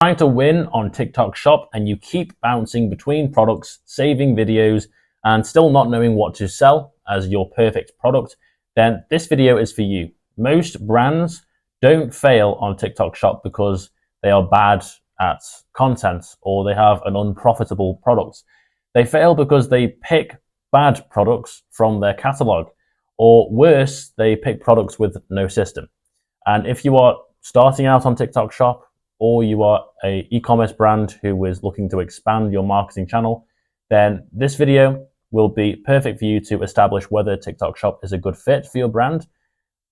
Trying to win on TikTok Shop and you keep bouncing between products, saving videos, and still not knowing what to sell as your perfect product, then this video is for you. Most brands don't fail on TikTok Shop because they are bad at content or they have an unprofitable product. They fail because they pick bad products from their catalog, or worse, they pick products with no system. And if you are starting out on TikTok Shop, or you are an e-commerce brand who is looking to expand your marketing channel, then this video will be perfect for you to establish whether TikTok Shop is a good fit for your brand.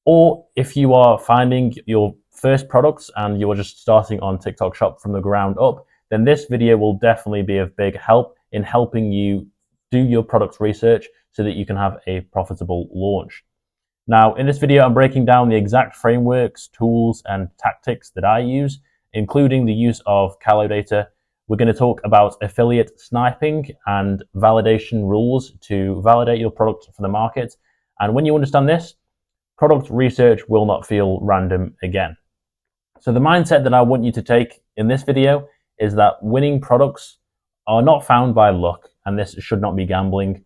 Or if you are finding your first products and you are just starting on TikTok Shop from the ground up, then this video will definitely be of big help in helping you do your product research so that you can have a profitable launch. Now, in this video, I'm breaking down the exact frameworks, tools, and tactics that I use, including the use of Callow data. We're going to talk about affiliate sniping and validation rules to validate your product for the market. And when you understand this, product research will not feel random again. So the mindset that I want you to take in this video is that winning products are not found by luck, and this should not be gambling.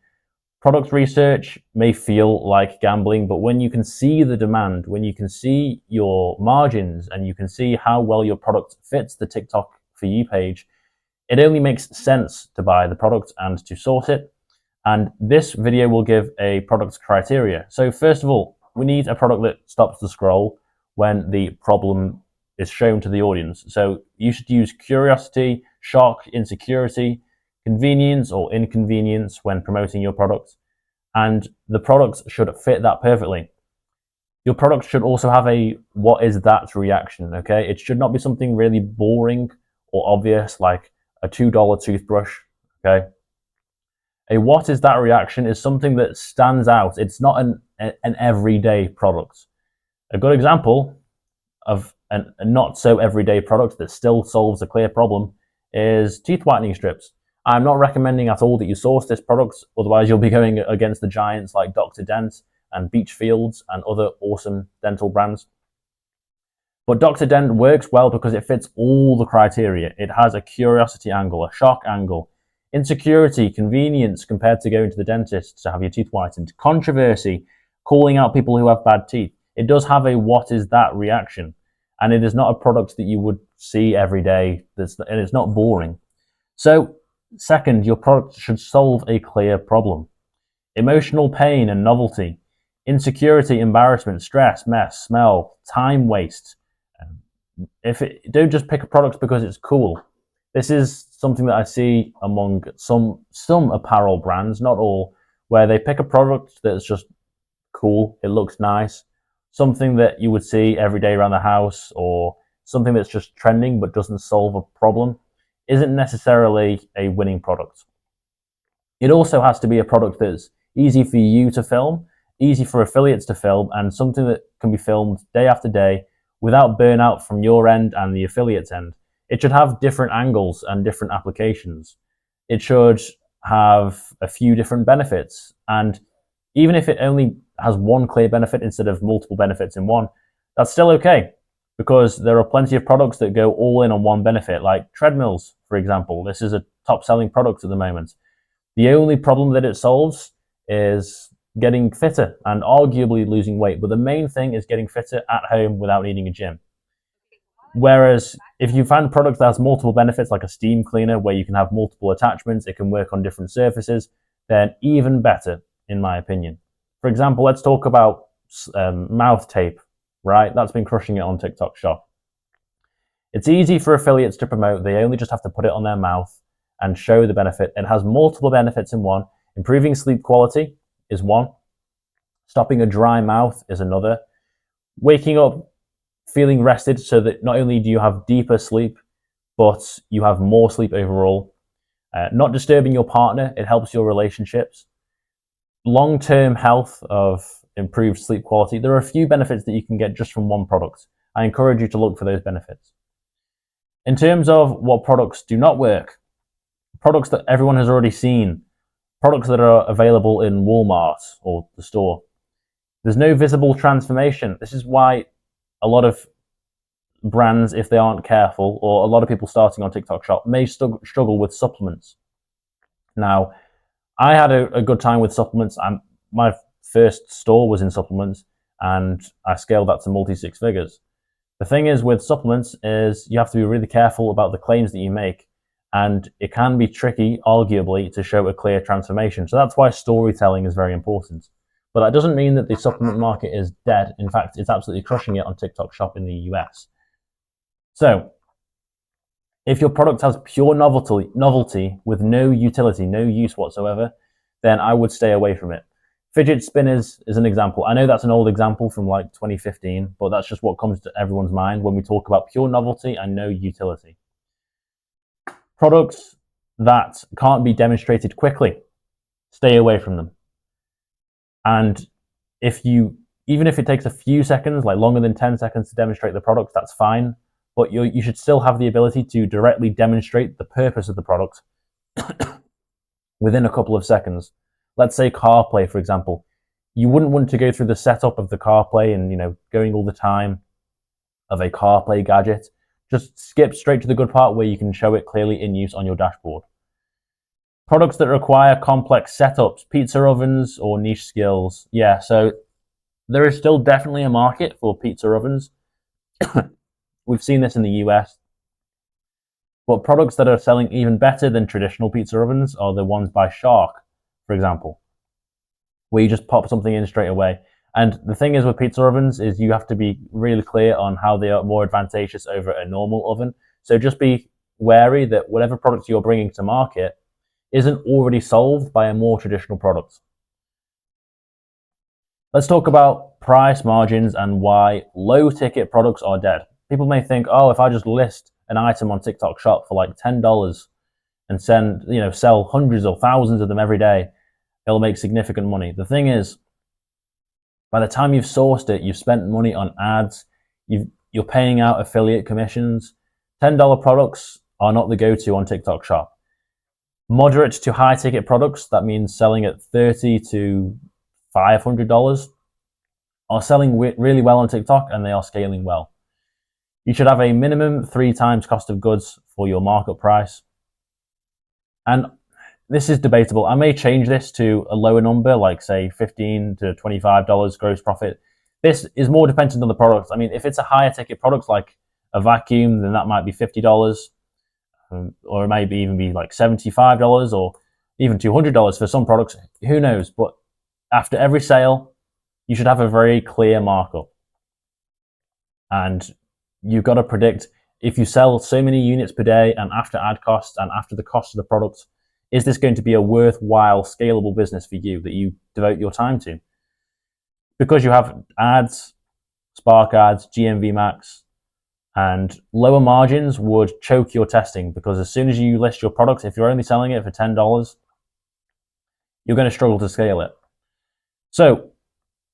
Product research may feel like gambling, but when you can see the demand, when you can see your margins, and you can see how well your product fits the TikTok For You page, it only makes sense to buy the product and to source it. And this video will give a product criteria. So first of all, we need a product that stops the scroll when the problem is shown to the audience. So you should use curiosity, shock, insecurity, convenience or inconvenience when promoting your product, and the products should fit that perfectly. Your product should also have a what is that reaction, okay? It should not be something really boring or obvious like a $2 toothbrush, okay? A what is that reaction is something that stands out. It's not an everyday product. A good example of a not so everyday product that still solves a clear problem is teeth whitening strips. I'm not recommending at all that you source this product, otherwise you'll be going against the giants like Dr. Dent and Beachfields and other awesome dental brands. But Dr. Dent works well because it fits all the criteria. It has a curiosity angle, a shock angle, insecurity, convenience compared to going to the dentist to have your teeth whitened, controversy, calling out people who have bad teeth. It does have a what is that reaction, and it is not a product that you would see every day, and it's not boring. So second, your product should solve a clear problem. Emotional pain and novelty, insecurity, embarrassment, stress, mess, smell, time waste. Don't just pick a product because it's cool. This is something that I see among some apparel brands, not all, where they pick a product that's just cool, it looks nice, something that you would see every day around the house, or something that's just trending but doesn't solve a problem, isn't necessarily a winning product. It also has to be a product that's easy for you to film, easy for affiliates to film, and something that can be filmed day after day without burnout from your end and the affiliate's end. It should have different angles and different applications. It should have a few different benefits. And even if it only has one clear benefit instead of multiple benefits in one, that's still okay, because there are plenty of products that go all in on one benefit, like treadmills, for example. This is a top-selling product at the moment. The only problem that it solves is getting fitter and arguably losing weight, but the main thing is getting fitter at home without needing a gym. Whereas if you find a product that has multiple benefits, like a steam cleaner where you can have multiple attachments, it can work on different surfaces, then even better, in my opinion. For example, let's talk about mouth tape, right? That's been crushing it on TikTok Shop. It's easy for affiliates to promote. They only just have to put it on their mouth and show the benefit. It has multiple benefits in one. Improving sleep quality is one. Stopping a dry mouth is another. Waking up feeling rested so that not only do you have deeper sleep, but you have more sleep overall. Not disturbing your partner, it helps your relationships. Long-term health of improved sleep quality. There are a few benefits that you can get just from one product. I encourage you to look for those benefits. In terms of what products do not work, products that everyone has already seen, products that are available in Walmart or the store. There's no visible transformation. This is why a lot of brands, if they aren't careful, or a lot of people starting on TikTok Shop may struggle with supplements. Now, I had a good time with supplements. My first store was in supplements, and I scaled that to multi-six figures. The thing is with supplements is you have to be really careful about the claims that you make, and it can be tricky, arguably, to show a clear transformation. So that's why storytelling is very important. But that doesn't mean that the supplement market is dead. In fact, it's absolutely crushing it on TikTok Shop in the US. So if your product has pure novelty with no utility, no use whatsoever, then I would stay away from it. Fidget spinners is an example. I know that's an old example from like 2015, but that's just what comes to everyone's mind when we talk about pure novelty and no utility. Products that can't be demonstrated quickly, stay away from them. And even if it takes a few seconds, like longer than 10 seconds to demonstrate the product, that's fine. But you should still have the ability to directly demonstrate the purpose of the product within a couple of seconds. Let's say CarPlay, for example. You wouldn't want to go through the setup of the CarPlay and going all the time of a CarPlay gadget. Just skip straight to the good part where you can show it clearly in use on your dashboard. Products that require complex setups, pizza ovens or niche skills. Yeah, so there is still definitely a market for pizza ovens. We've seen this in the US. But products that are selling even better than traditional pizza ovens are the ones by Shark, for example, where you just pop something in straight away. And the thing is with pizza ovens is you have to be really clear on how they are more advantageous over a normal oven. So just be wary that whatever product you're bringing to market isn't already solved by a more traditional product. Let's talk about price margins and why low ticket products are dead. People may think, oh, if I just list an item on TikTok Shop for like $10 and sell hundreds or thousands of them every day, it'll make significant money. The thing is, by the time you've sourced it, you've spent money on ads, you're paying out affiliate commissions. $10 products are not the go-to on TikTok Shop. Moderate to high ticket products, that means selling at $30 to $500, are selling really well on TikTok and they are scaling well. You should have a minimum 3 times cost of goods for your markup price. And this is debatable. I may change this to a lower number, like say $15 to $25 gross profit. This is more dependent on the product. I mean, if it's a higher ticket product like a vacuum, then that might be $50, or it might even be like $75 or even $200 for some products. Who knows? But after every sale, you should have a very clear markup. And you've got to predict, if you sell so many units per day and after ad costs and after the cost of the product, is this going to be a worthwhile, scalable business for you that you devote your time to? Because you have ads, Spark ads, GMV max, and lower margins would choke your testing, because as soon as you list your product, if you're only selling it for $10, you're going to struggle to scale it. So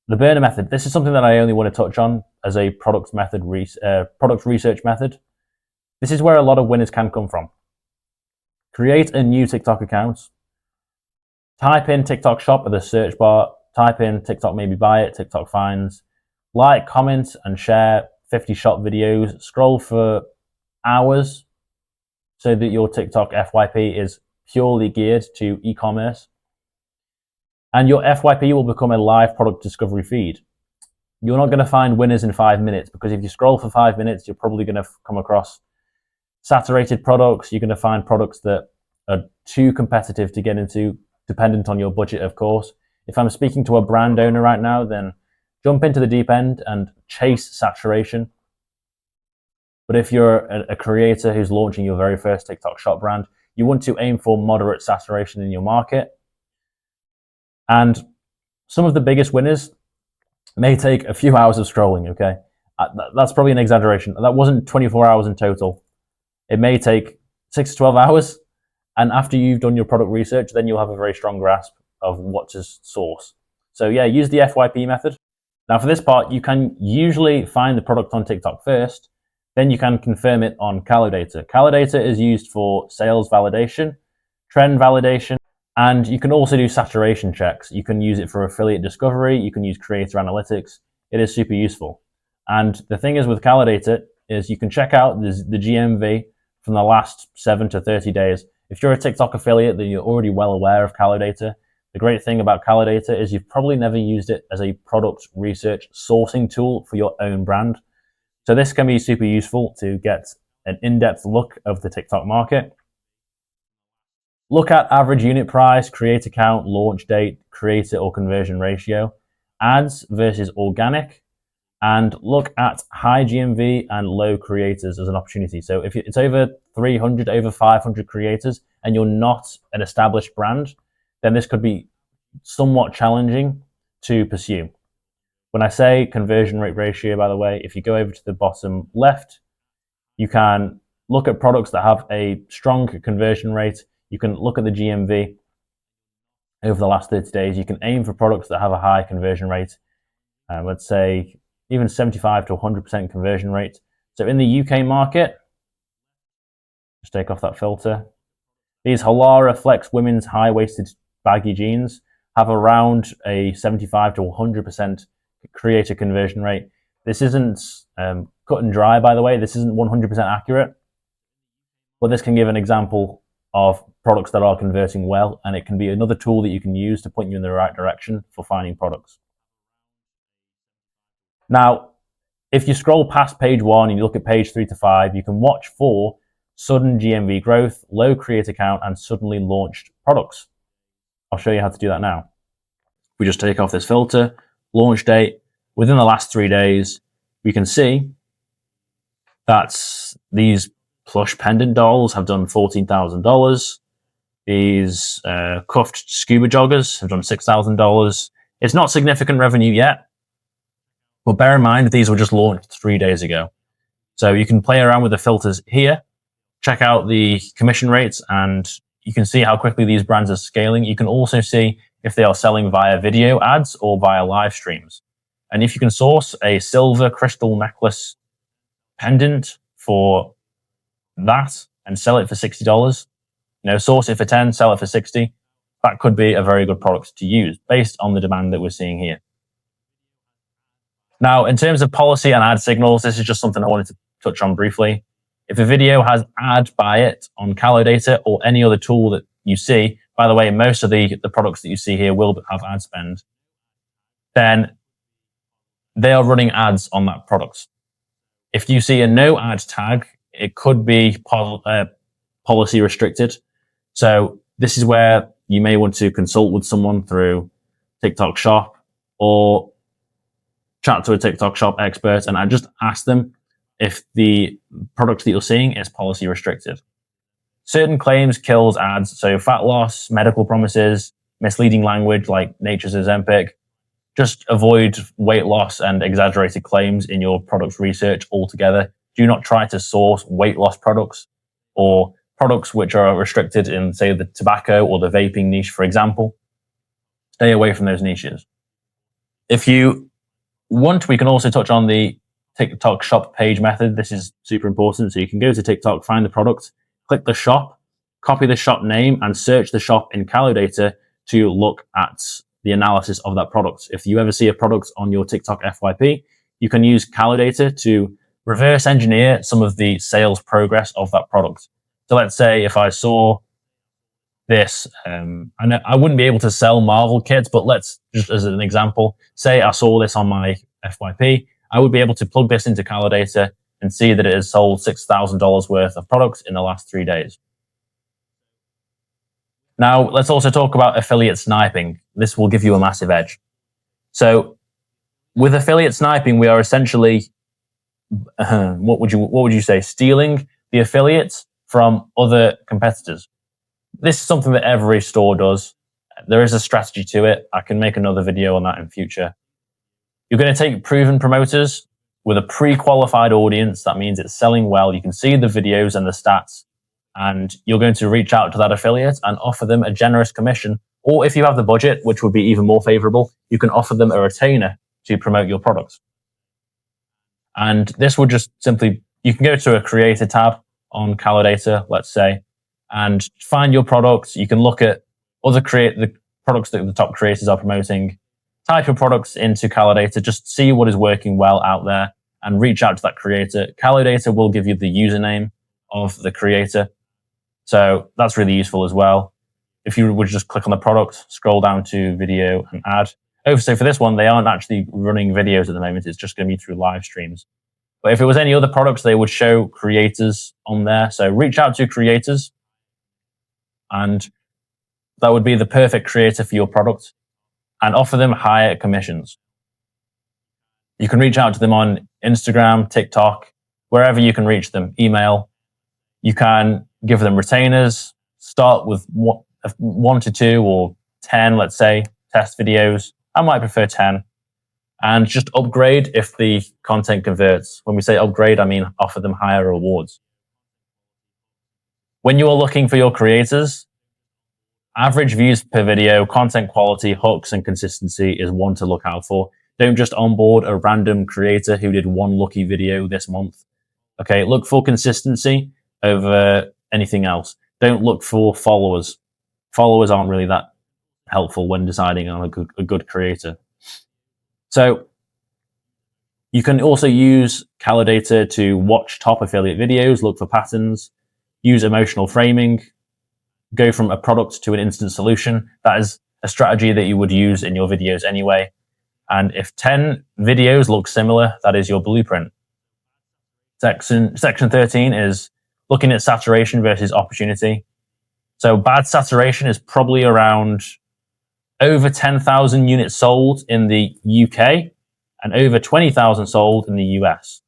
the burner method, this is something that I only want to touch on as a product research method. This is where a lot of winners can come from. Create a new TikTok account. Type in TikTok Shop at the search bar. Type in TikTok maybe buy it, TikTok finds. Like, comment, and share 50 shop videos. Scroll for hours so that your TikTok FYP is purely geared to e-commerce. And your FYP will become a live product discovery feed. You're not going to find winners in 5 minutes, because if you scroll for 5 minutes, you're probably going to come across saturated products. You're going to find products that are too competitive to get into, dependent on your budget, of course. If I'm speaking to a brand owner right now, then jump into the deep end and chase saturation. But if you're a creator who's launching your very first TikTok Shop brand, you want to aim for moderate saturation in your market. And some of the biggest winners may take a few hours of scrolling, okay? That's probably an exaggeration. That wasn't 24 hours in total. It may take 6 to 12 hours. And after you've done your product research, then you'll have a very strong grasp of what to source. So yeah, use the FYP method. Now for this part, you can usually find the product on TikTok first, then you can confirm it on Calidata. Calidata is used for sales validation, trend validation, and you can also do saturation checks. You can use it for affiliate discovery. You can use creator analytics. It is super useful. And the thing is with Calidata, is you can check out the GMV from the last 7 to 30 days. If you're a TikTok affiliate, then you're already well aware of Calidata. The great thing about Calidata is you've probably never used it as a product research sourcing tool for your own brand. So this can be super useful to get an in-depth look of the TikTok market. Look at average unit price, creator count, launch date, creator or conversion ratio, ads versus organic, and look at high GMV and low creators as an opportunity. So if it's over 300, over 500 creators, and you're not an established brand, then this could be somewhat challenging to pursue. When I say conversion rate ratio, by the way, if you go over to the bottom left, you can look at products that have a strong conversion rate. You can look at the GMV over the last 30 days. You can aim for products that have a high conversion rate. Let's say even 75 to 100% conversion rate. So in the UK market, just take off that filter. These Halara Flex women's high-waisted baggy jeans have around a 75 to 100% creator conversion rate. This isn't cut and dry, by the way. This isn't 100% accurate, but this can give an example of products that are converting well, and it can be another tool that you can use to point you in the right direction for finding products. Now, if you scroll past page 1 and you look at page 3 to 5, you can watch for sudden GMV growth, low creator count, and suddenly launched products. I'll show you how to do that now. We just take off this filter, launch date. Within the last 3 days, we can see that these plush pendant dolls have done $14,000. These cuffed scuba joggers have done $6,000. It's not significant revenue yet, but bear in mind these were just launched 3 days ago. So you can play around with the filters here, check out the commission rates, and you can see how quickly these brands are scaling. You can also see if they are selling via video ads or via live streams. And if you can source a silver crystal necklace pendant for that and sell it for $60, source it for 10, sell it for 60, that could be a very good product to use based on the demand that we're seeing here. Now, in terms of policy and ad signals, this is just something I wanted to touch on briefly. If a video has ad by it on Calidata or any other tool that you see, by the way, most of the products that you see here will have ad spend, then they are running ads on that product. If you see a no ad tag, it could be policy restricted. So this is where you may want to consult with someone through TikTok Shop or chat to a TikTok Shop expert and just ask them if the product that you're seeing is policy restricted. Certain claims kills ads, so fat loss, medical promises, misleading language like nature's Ozempic. Just avoid weight loss and exaggerated claims in your product research altogether. Do not try to source weight loss products or products which are restricted in, say, the tobacco or the vaping niche, for example. Stay away from those niches. If you want, we can also touch on the TikTok shop page method. This is super important. So you can go to TikTok, find the product, click the shop, copy the shop name, and search the shop in Calidata to look at the analysis of that product. If you ever see a product on your TikTok FYP, you can use Calidata to reverse engineer some of the sales progress of that product. So let's say if I saw this, I wouldn't be able to sell Marvel kits, but let's just as an example, say I saw this on my FYP, I would be able to plug this into Calidata and see that it has sold $6,000 worth of products in the last 3 days. Now, let's also talk about affiliate sniping. This will give you a massive edge. So with affiliate sniping, we are essentially, what would you say, stealing the affiliates from other competitors. This is something that every store does. There is a strategy to it. I can make another video on that in future. You're going to take proven promoters with a pre-qualified audience. That means it's selling well. You can see the videos and the stats, and you're going to reach out to that affiliate and offer them a generous commission. Or if you have the budget, which would be even more favorable, you can offer them a retainer to promote your products. And this would just simply, you can go to a creator tab on Calidata, let's say, and find your products. You can look at the products that the top creators are promoting, type your products into Calidata, just see what is working well out there, and reach out to that creator. Calidata will give you the username of the creator. So that's really useful as well. If you would just click on the product, scroll down to video and add. Oh, so for this one, they aren't actually running videos at the moment. It's just going to be through live streams. But if it was any other products, they would show creators on there. So reach out to creators, and that would be the perfect creator for your product, and offer them higher commissions. You can reach out to them on Instagram, TikTok, wherever you can reach them, email. You can give them retainers, start with 1 to 2 or 10, let's say, test videos. I might prefer 10. And just upgrade if the content converts. When we say upgrade, I mean offer them higher rewards. When you are looking for your creators, average views per video, content quality, hooks, and consistency is one to look out for. Don't just onboard a random creator who did one lucky video this month. Okay, look for consistency over anything else. Don't look for followers. Followers aren't really that helpful when deciding on a good creator. So you can also use Calidata to watch top affiliate videos, look for patterns, use emotional framing, go from a product to an instant solution. That is a strategy that you would use in your videos anyway. And if 10 videos look similar, that is your blueprint. Section 13 is looking at saturation versus opportunity. So bad saturation is probably around over 10,000 units sold in the UK and over 20,000 sold in the US.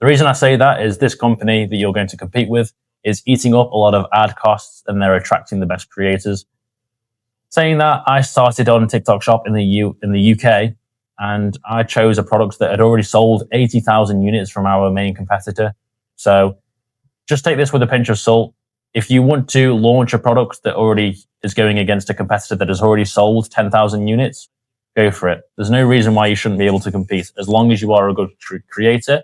The reason I say that is this company that you're going to compete with is eating up a lot of ad costs, and they're attracting the best creators. Saying that, I started on TikTok Shop in the UK, and I chose a product that had already sold 80,000 units from our main competitor. So just take this with a pinch of salt. If you want to launch a product that already is going against a competitor that has already sold 10,000 units, go for it. There's no reason why you shouldn't be able to compete as long as you are a good creator,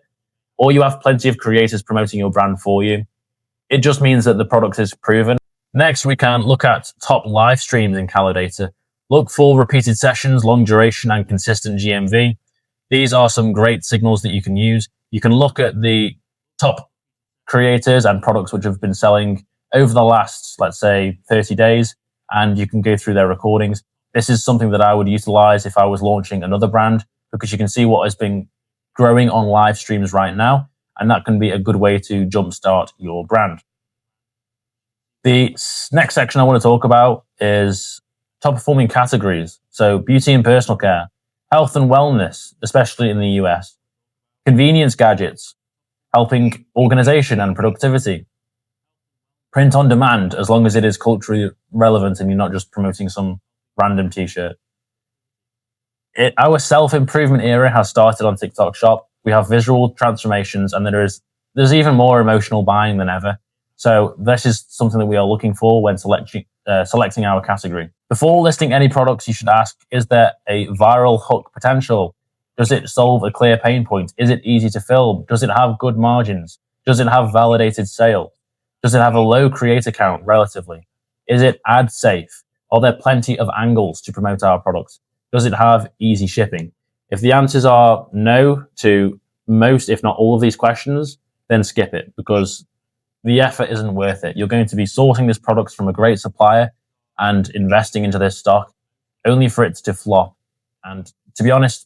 or you have plenty of creators promoting your brand for you. It just means that the product is proven. Next, we can look at top live streams in Calidata. Look for repeated sessions, long duration, and consistent GMV. These are some great signals that you can use. You can look at the top creators and products which have been selling over the last, let's say, 30 days, and you can go through their recordings. This is something that I would utilize if I was launching another brand, because you can see what has been growing on live streams right now, and that can be a good way to jumpstart your brand. The next section I want to talk about is top performing categories. So beauty and personal care, health and wellness, especially in the US, convenience gadgets, helping organization and productivity, print on demand, as long as it is culturally relevant and you're not just promoting some random t-shirt. Our self-improvement era has started on TikTok Shop. We have visual transformations, and there's even more emotional buying than ever. So this is something that we are looking for when selecting our category. Before listing any products, you should ask, is there a viral hook potential? Does it solve a clear pain point? Is it easy to film? Does it have good margins? Does it have validated sales? Does it have a low creator count relatively? Is it ad safe? Are there plenty of angles to promote our products? Does it have easy shipping? If the answers are no to most, if not all of these questions, then skip it, because the effort isn't worth it. You're going to be sourcing this product from a great supplier and investing into this stock only for it to flop. And to be honest,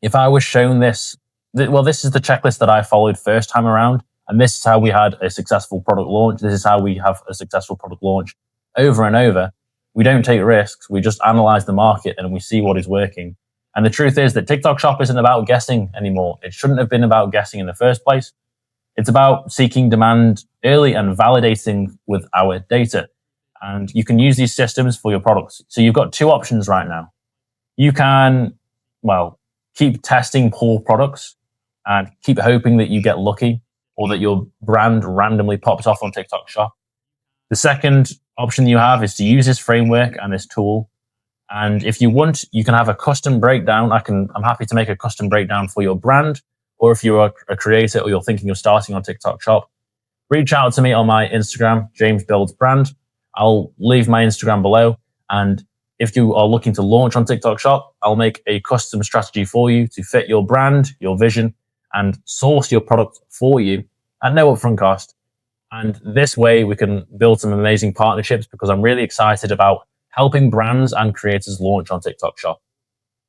if I was shown this, well, this is the checklist that I followed first time around, and this is how we had a successful product launch. This is how we have a successful product launch over and over. We don't take risks. We just analyze the market and we see what is working. And the truth is that TikTok Shop isn't about guessing anymore. It shouldn't have been about guessing in the first place. It's about seeking demand early and validating with our data. And you can use these systems for your products. So you've got two options right now. You can, keep testing poor products and keep hoping that you get lucky or that your brand randomly pops off on TikTok Shop. The second option you have is to use this framework and this tool. And if you want, you can have a custom breakdown. I'm happy to make a custom breakdown for your brand. Or if you're a creator or you're thinking of starting on TikTok Shop, reach out to me on my Instagram, James Builds Brand. I'll leave my Instagram below. And If you are looking to launch on TikTok Shop, I'll make a custom strategy for you to fit your brand, your vision, and source your product for you at no upfront cost. And this way we can build some amazing partnerships, because I'm really excited about helping brands and creators launch on TikTok Shop.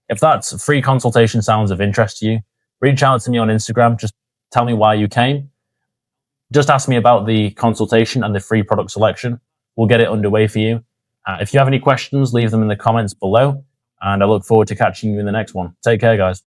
If that free consultation sounds of interest to you, reach out to me on Instagram. Just tell me why you came. Just ask me about the consultation and the free product selection. We'll get it underway for you. If you have any questions, leave them in the comments below, and I look forward to catching you in the next one. Take care, guys.